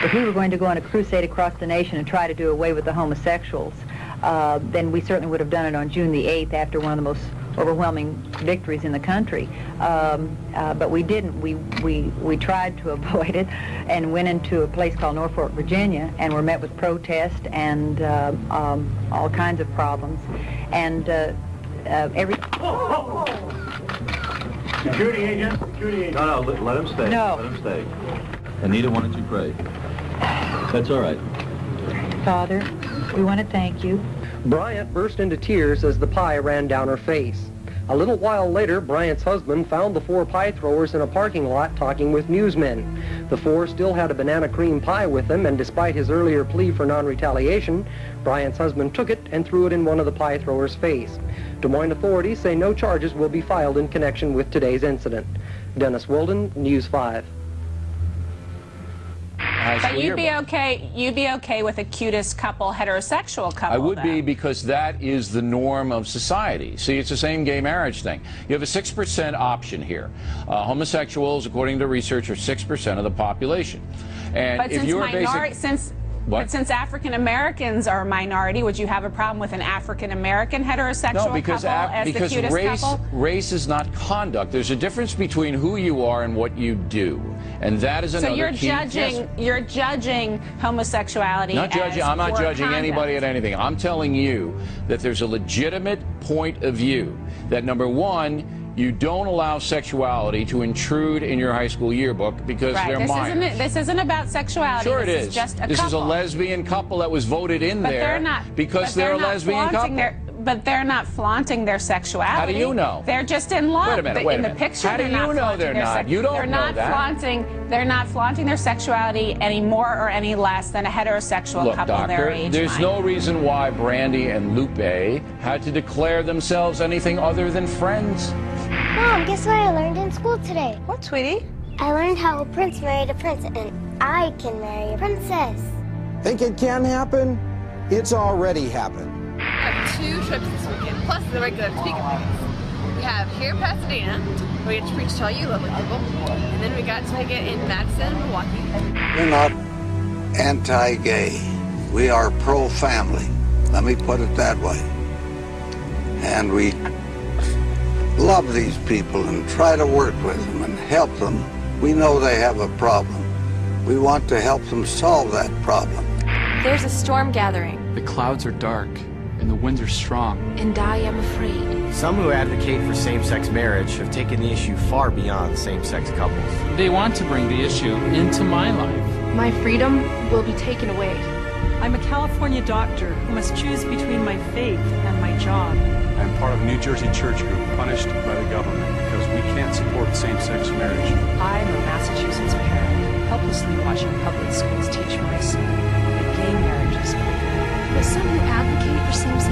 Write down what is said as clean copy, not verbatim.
If we were going to go on a crusade across the nation and try to do away with the homosexuals, then we certainly would have done it on June the 8th after one of the most overwhelming victories in the country. But we didn't. We tried to avoid it and went into a place called Norfolk, Virginia, and were met with protest and all kinds of problems. And every... Security agent? Security agent. No, let him stay. No. Let him stay. Anita, why don't you pray? That's all right. Father, we want to thank you. Bryant burst into tears as the pie ran down her face. A little while later, Bryant's husband found the 4 pie throwers in a parking lot talking with newsmen. The 4 still had a banana cream pie with them, and despite his earlier plea for non-retaliation, Bryant's husband took it and threw it in one of the pie throwers' face. Des Moines authorities say no charges will be filed in connection with today's incident. Dennis Wilden, News 5. But you'd be okay with a cutest couple, heterosexual couple. I would be, because that is the norm of society. See, it's the same gay marriage thing. You have a 6% option here. Homosexuals, according to research, are 6% of the population. And but if since you're But since African Americans are a minority, would you have a problem with an African American heterosexual couple as the cutest couple? Race is not conduct. There's a difference between who you are and what you do, and that is another key. So you're judging homosexuality. Not judging. I'm not judging anybody at anything. I'm telling you that there's a legitimate point of view that, number one, you don't allow sexuality to intrude in your high school yearbook because they're minors. This isn't about sexuality. Sure, this is just a couple. This is a lesbian couple that was voted in there because they're a lesbian couple. But they're not flaunting their sexuality. How do you know? They're just in love. Wait a minute, in the picture, how do you know they're not? You don't know that. They're not flaunting their sexuality any more or any less than a heterosexual couple their age. There's no reason why Brandy and Lupe had to declare themselves anything other than friends. Mom, guess what I learned in school today? What, sweetie? I learned how a prince married a prince, and I can marry a princess. Think it can happen? It's already happened. We have 2 trips this weekend, plus the regular speaker meetings. We have here in Pasadena, where we get to preach to all you lovely people, and then we got to get in Madison and Milwaukee. We're not anti-gay. We are pro-family. Let me put it that way. And we love these people and try to work with them and help them. We know they have a problem. We want to help them solve that problem. There's a storm gathering. The clouds are dark and the winds are strong. And I am afraid. Some who advocate for same-sex marriage have taken the issue far beyond same-sex couples. They want to bring the issue into my life. My freedom will be taken away. I'm a California doctor who must choose between my faith and my job. I'm part of a New Jersey church group punished by the government because we can't support same-sex marriage. I'm a Massachusetts parent, helplessly watching public schools teach my son that gay marriage is illegal. Will some who advocate for same-sex